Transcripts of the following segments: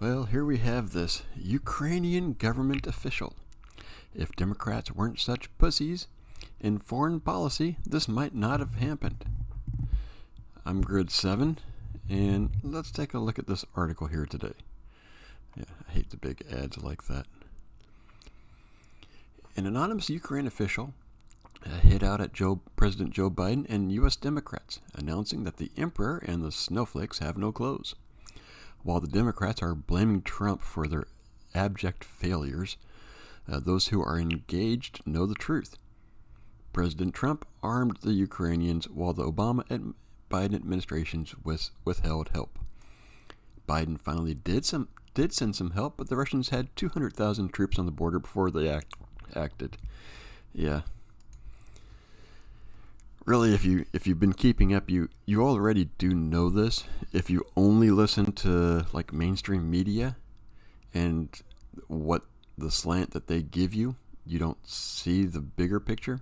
Well, here we have this Ukrainian government official. If Democrats weren't such pussies in foreign policy, this might not have happened. I'm Grid 7, and let's take a look at this article here today. Yeah, I hate the big ads like that. An anonymous Ukraine official hit out at President Joe Biden and U.S. Democrats, announcing that the emperor and the snowflakes have no clothes. While the Democrats are blaming Trump for their abject failures, those who are engaged know the truth. President Trump armed the Ukrainians while the Obama and Biden administrations withheld help. Biden finally did send some help, but the Russians had 200,000 troops on the border before they acted. Yeah. Really, if you've been keeping up, you already do know this. If you only listen to like mainstream media and what the slant that they give you, you don't see the bigger picture.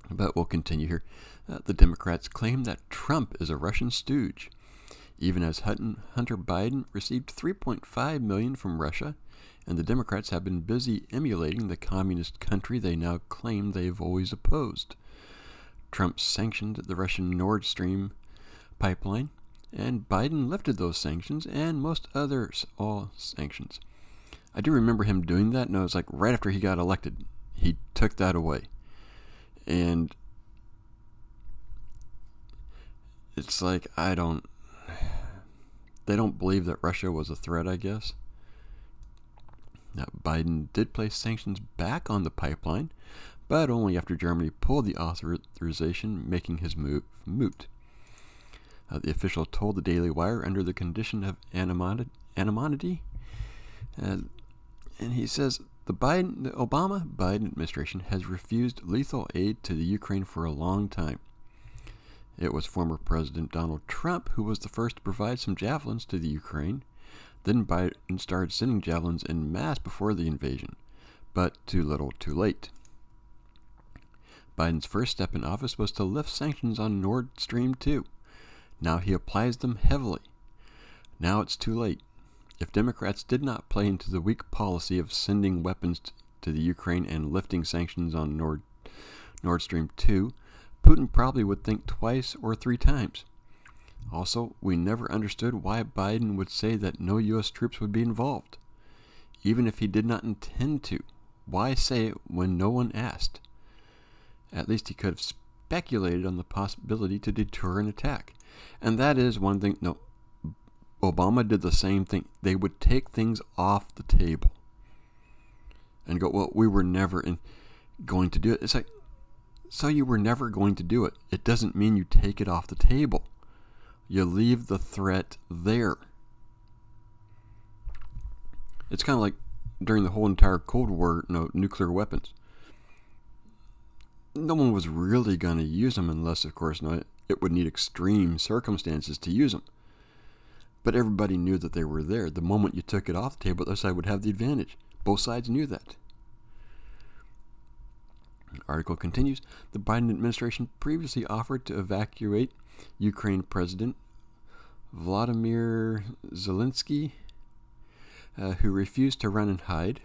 But we'll continue here. The Democrats claim that Trump is a Russian stooge, even as Hunter Biden received $3.5 million from Russia, and the Democrats have been busy emulating the communist country they now claim they've always opposed. Trump sanctioned the Russian Nord Stream pipeline, and Biden lifted those sanctions and most others all sanctions. I do remember him doing that, and it was like right after he got elected, he took that away. And it's like, they don't believe that Russia was a threat, I guess. Now, Biden did place sanctions back on the pipeline, but only after Germany pulled the authorization, making his move moot. The official told the Daily Wire under the condition of anonymity, and he says the Obama-Biden administration has refused lethal aid to the Ukraine for a long time. It was former President Donald Trump who was the first to provide some javelins to the Ukraine. Then Biden started sending javelins en masse before the invasion, but too little, too late. Biden's first step in office was to lift sanctions on Nord Stream 2. Now he applies them heavily. Now it's too late. If Democrats did not play into the weak policy of sending weapons to the Ukraine and lifting sanctions on Nord Stream 2, Putin probably would think twice or three times. Also, we never understood why Biden would say that no U.S. troops would be involved. Even if he did not intend to, why say it when no one asked? At least he could have speculated on the possibility to deter an attack. And that is one thing. No, Obama did the same thing. They would take things off the table and go, well, we were never going to do it. It's like, so you were never going to do it. It doesn't mean you take it off the table. You leave the threat there. It's kind of like during the whole entire Cold War, nuclear weapons. No one was really going to use them unless, of course, it would need extreme circumstances to use them. But everybody knew that they were there. The moment you took it off the table, the other side would have the advantage. Both sides knew that. The article continues. The Biden administration previously offered to evacuate Ukraine President Vladimir Zelensky, who refused to run and hide,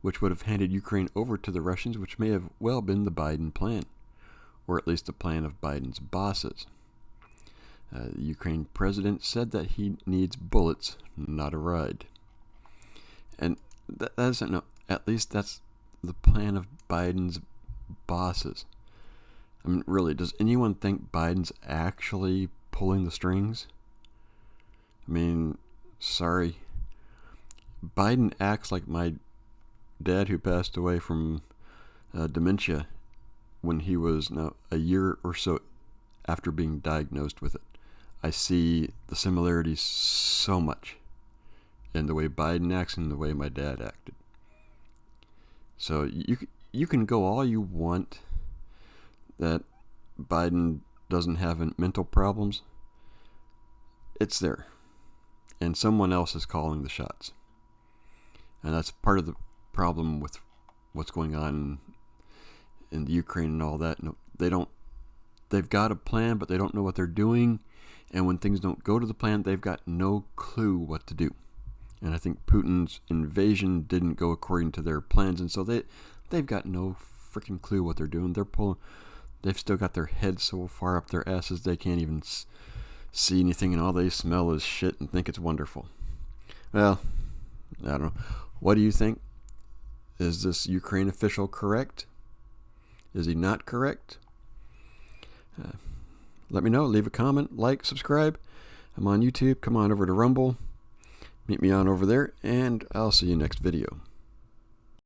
which would have handed Ukraine over to the Russians, which may have well been the Biden plan, or at least the plan of Biden's bosses. The Ukraine president said that he needs bullets, not a ride. And that doesn't know. At least that's the plan of Biden's bosses. I mean, really, does anyone think Biden's actually pulling the strings? I mean, sorry. Biden acts like my dad who passed away from dementia when he was a year or so after being diagnosed with it. I see the similarities so much in the way Biden acts and the way my dad acted. So you can go all you want that Biden doesn't have mental problems. It's there. And someone else is calling the shots. And that's part of the problem with what's going on in the Ukraine and all that. No, they've got a plan, but they don't know what they're doing. And when things don't go to the plan, they've got no clue what to do. And I think Putin's invasion didn't go according to their plans, and so they've got no freaking clue what they're doing. They've still got their heads so far up their asses they can't even see anything, and all they smell is shit and think it's wonderful. Well, I don't know. What do you think? Is this Ukraine official correct? Is he not correct? Let me know. Leave a comment, like, subscribe. I'm on YouTube. Come on over to Rumble. Meet me on over there, and I'll see you next video.